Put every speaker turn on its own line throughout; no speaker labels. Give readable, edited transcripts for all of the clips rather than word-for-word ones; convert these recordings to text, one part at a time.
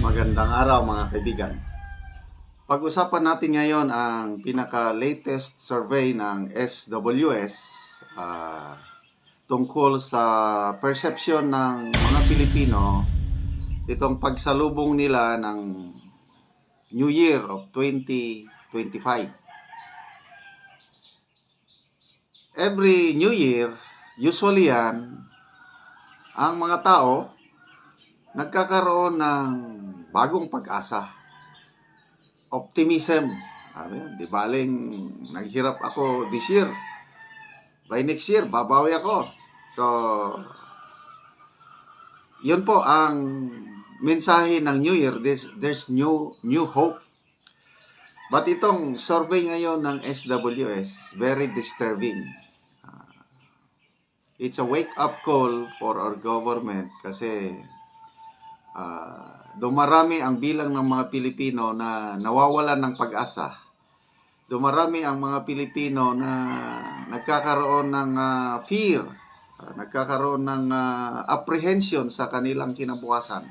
Magandang araw mga kaibigan. Pag-usapan natin ngayon ang pinaka-latest survey ng SWS tungkol sa perception ng mga Pilipino itong pagsalubong nila ng New Year of 2025. Every New Year, usually yan, ang mga tao nagkakaroon ng bagong pag-asa. Optimism. Di baling naghirap ako this year. By next year, babawi ako. So, yun po ang mensahe ng New Year. There's new hope. But itong survey ngayon ng SWS, very disturbing. It's a wake-up call for our government kasi dumarami ang bilang ng mga Pilipino na nawawalan ng pag-asa. Dumarami ang mga Pilipino na nagkakaroon ng fear, nagkakaroon ng apprehension sa kanilang kinabukasan.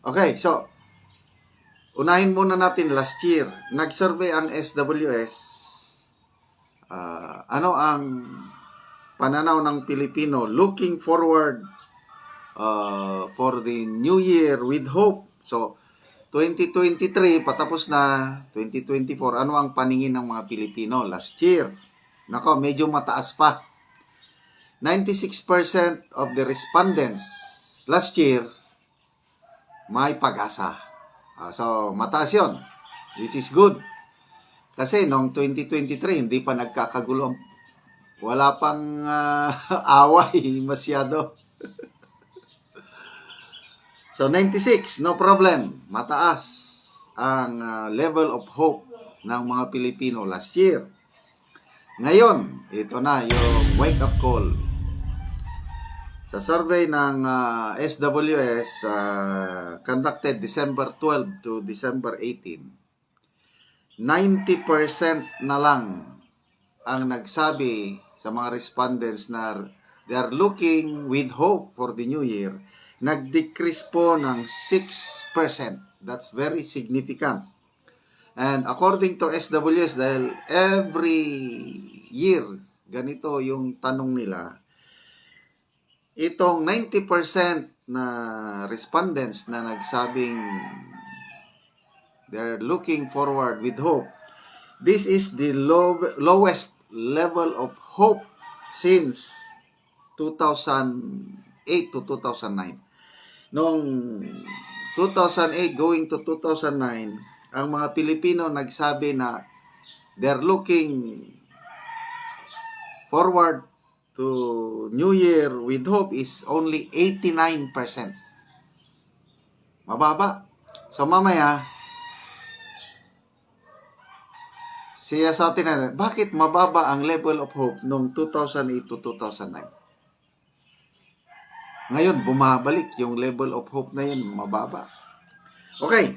Okay, so unahin muna natin last year. Nag-survey ang SWS. Ano ang pananaw ng Pilipino looking forward for the new year with hope? So, 2023, patapos na. 2024, ano ang paningin ng mga Pilipino last year? Nako, medyo mataas pa. 96% of the respondents last year may pag-asa. So, mataas yun, which is good. Kasi noong 2023, hindi pa nagkakagulo. Wala pang away masyado. So, 96, no problem. Mataas ang level of hope ng mga Pilipino last year. Ngayon, ito na yung wake-up call. Sa survey ng SWS, conducted December 12 to December 18, 90% na lang ang nagsabi sa mga respondents na they are looking with hope for the new year. Nag-decrease po ng 6%. That's very significant. And according to SWS, dahil every year, ganito yung tanong nila, itong 90% na respondents na nagsabing they're looking forward with hope, this is the lowest level of hope since 2008 to 2009. Noong 2008 going to 2009, ang mga Pilipino nagsabi na they're looking forward to New Year with hope is only 89%. Mababa. So mamaya, siya sa atin na, bakit mababa ang level of hope noong 2008 to 2009? Ngayon, bumabalik yung level of hope na yun, mababa. Okay.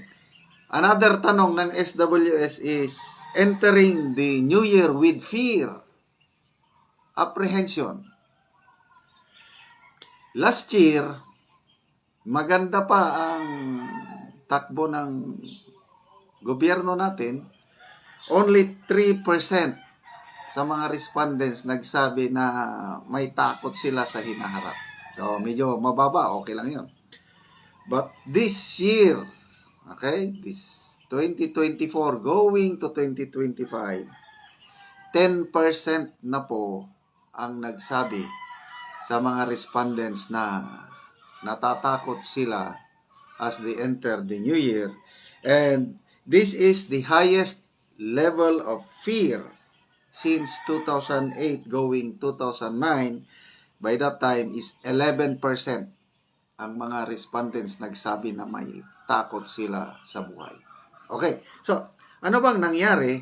Another tanong ng SWS is, entering the new year with fear, apprehension. Last year, maganda pa ang takbo ng gobyerno natin. Only 3% sa mga respondents nagsabi na may takot sila sa hinaharap. So, medyo mababa, okay lang yun. But this year, okay, this 2024 going to 2025, 10% na po ang nagsabi sa mga respondents na natatakot sila as they enter the new year. And this is the highest level of fear since 2008 going 2009. By that time is 11% ang mga respondents nagsabi na may takot sila sa buhay. Okay, so ano bang nangyari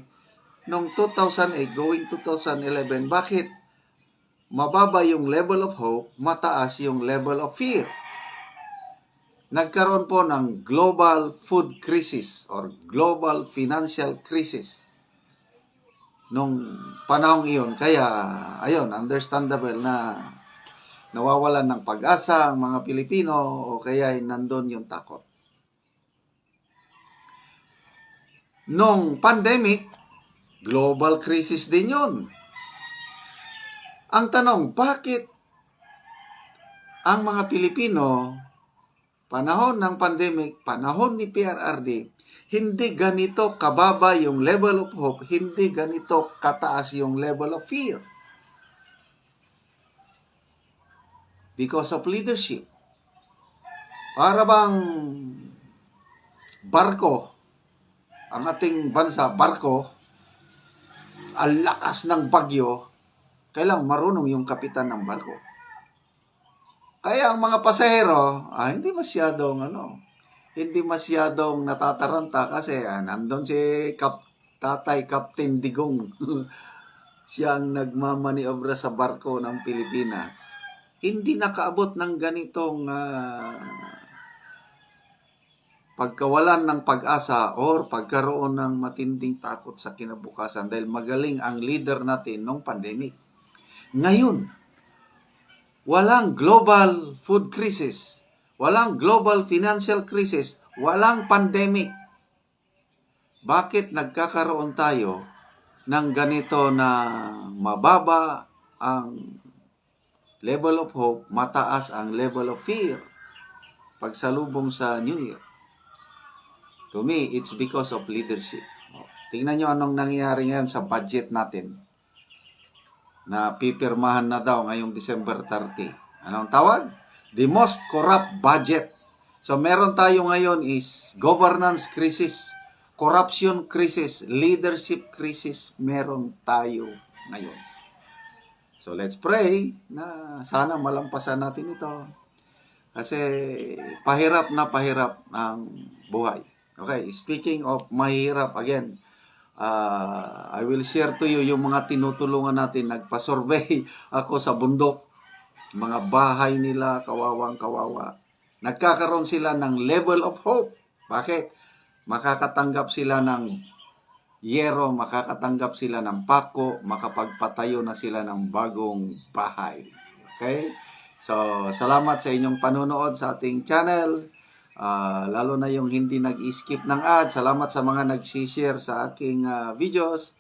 noong 2008 going 2011? Bakit mababa yung level of hope, mataas yung level of fear? Nagkaroon po ng global food crisis or global financial crisis nung panahong iyon. Kaya, ayun, understandable na nawawalan ng pag-asa ang mga Pilipino o kaya nandun yung takot. nung pandemic, global crisis din yun. Ang tanong, bakit ang mga Pilipino, panahon ng pandemic, panahon ni PRRD, hindi ganito kababa yung level of hope, hindi ganito kataas yung level of fear? Because of leadership. Para bang barko, ang ating bansa, barko, ang lakas ng bagyo, kailang marunong yung kapitan ng barko. Kaya ang mga pasahero, hindi masyadong natataranta kasi nandun si Tatay Captain Digong. Siya ang nagmamaniobra sa barko ng Pilipinas. Hindi nakaabot ng ganitong pagkawalan ng pag-asa or pagkaroon ng matinding takot sa kinabukasan dahil magaling ang leader natin nung pandemic. Ngayon, walang global food crisis, walang global financial crisis, walang pandemic. Bakit nagkakaroon tayo ng ganito na mababa ang level of hope, mataas ang level of fear pagsalubong sa New Year? To me, it's because of leadership. Tingnan nyo anong nangyayari ngayon sa budget natin na pipirmahan na daw ngayong December 30. Anong tawag? The most corrupt budget. So meron tayo ngayon is governance crisis, corruption crisis, leadership crisis. Meron tayo ngayon. So let's pray na sana malampasan natin ito. Kasi pahirap na pahirap ang buhay. Okay, speaking of mahirap, again, I will share to you yung mga tinutulungan natin. Nagpa-survey ako sa bundok. Mga bahay nila, kawawang-kawawa. Nagkakaroon sila ng level of hope. Bakit? Makakatanggap sila ng yero, makakatanggap sila ng pako, makapagpatayo na sila ng bagong bahay. Okay? So, salamat sa inyong panunood sa ating channel. Lalo na yung hindi nag-skip ng ads. Salamat sa mga nag-share sa aking videos.